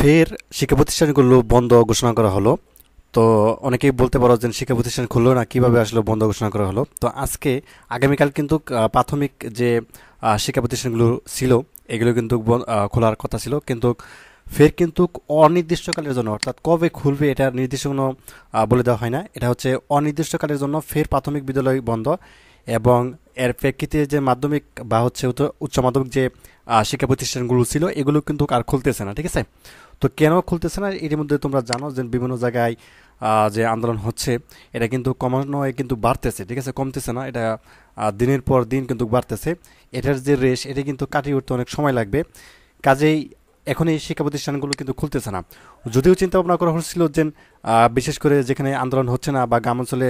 ফের শিক্ষা প্রতিষ্ঠানগুলো বন্ধ ঘোষণা করা হলো। তো অনেকেই বলতে পারো যে শিক্ষা প্রতিষ্ঠান খুললো না, কিভাবে আসলে বন্ধ ঘোষণা করা হলো। তো আজকে আগামীকাল কিন্তু প্রাথমিক যে শিক্ষা প্রতিষ্ঠানগুলো ছিল এগুলো কিন্তু খোলার কথা ছিল, কিন্তু ফের কিন্তু অনির্দিষ্টকালের জন্য, অর্থাৎ কবে খুলবে এটা নির্দিষ্ট কোনো বলে দেওয়া হয় না। এটা হচ্ছে অনির্দিষ্টকালের জন্য ফের প্রাথমিক বিদ্যালয় বন্ধ, এবং এর প্রেক্ষিতে যে মাধ্যমিক বা হচ্ছে উচ্চ মাধ্যমিক যে শিক্ষা প্রতিষ্ঠানগুলো ছিল এগুলো কিন্তু আর খুলতেছে না। ঠিক আছে, তো কেন খুলতেছে না এর মধ্যে তোমরা জানো যে বিভিন্ন জায়গায় যে আন্দোলন হচ্ছে এটা কিন্তু ক্রমান্বয়ে কিন্তু বাড়তেছে। ঠিক আছে, কমতেছে না, এটা দিনের পর দিন কিন্তু বাড়তেছে। এটার যে রেশ এটা কিন্তু কাটিয়ে উঠতে অনেক সময় লাগবে। কাজেই এখন এই শিক্ষা প্রতিষ্ঠানগুলো কিন্তু খুলতেছে না। যদিও চিন্তা ভাবনা করা হচ্ছিল যে বিশেষ করে যেখানে আন্দোলন হচ্ছে না বা গ্রাম অঞ্চলে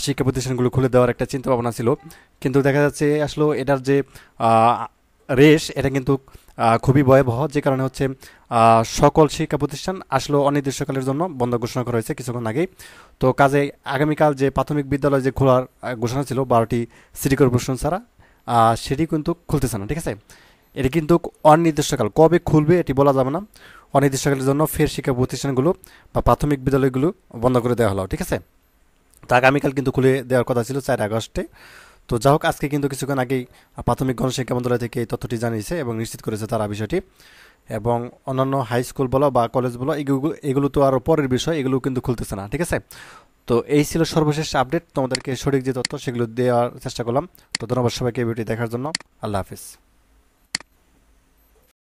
শিক্ষা প্রতিষ্ঠানগুলো খুলে দেওয়ার একটা চিন্তা ভাবনা ছিল, কিন্তু দেখা যাচ্ছে আসলে এটার যে রেশ এটা কিন্তু খুবই ভয়াবহ, যে কারণে হচ্ছে সকল শিক্ষা প্রতিষ্ঠান আসলে অনির্দিষ্টকালের জন্য বন্ধ ঘোষণা করা হয়েছে কিছুক্ষণ আগেই। তো কাজে আগামীকাল যে প্রাথমিক বিদ্যালয় যে খোলার ঘোষণা ছিল 12টি সিটি কর্পোরেশন ছাড়া, সেটি কিন্তু খুলতেছে না। ঠিক আছে, এটি কিন্তু অনির্দিষ্টকাল, কবে খুলবে এটি বলা যাবে না। অনির্দিষ্টকালের জন্য ফের শিক্ষা প্রতিষ্ঠানগুলো বা প্রাথমিক বিদ্যালয়গুলো বন্ধ করে দেওয়া হলো। ঠিক আছে, তো আগামীকাল কিন্তু খুলে দেওয়ার কথা ছিল 4 আগস্টে। তো যা হোক, আজকে কিন্তু কিছুক্ষণ আগেই প্রাথমিক গণশিক্ষা মন্ত্রণালয় থেকে এই তথ্যটি জানিয়েছে এবং নিশ্চিত করেছে তারা বিষয়টি। এবং অন্যান্য হাই স্কুল বলো বা কলেজ বলো এগুলো তো আরও পরের বিষয়, এগুলো কিন্তু খুলতেছে না। ঠিক আছে, তো এই ছিল সর্বশেষ আপডেট, তোমাদেরকে সঠিক যে তথ্য সেগুলো দেওয়ার চেষ্টা করলাম। তো ধন্যবাদ সবাইকে ভিডিওটি দেখার জন্য। আল্লাহ হাফিজ।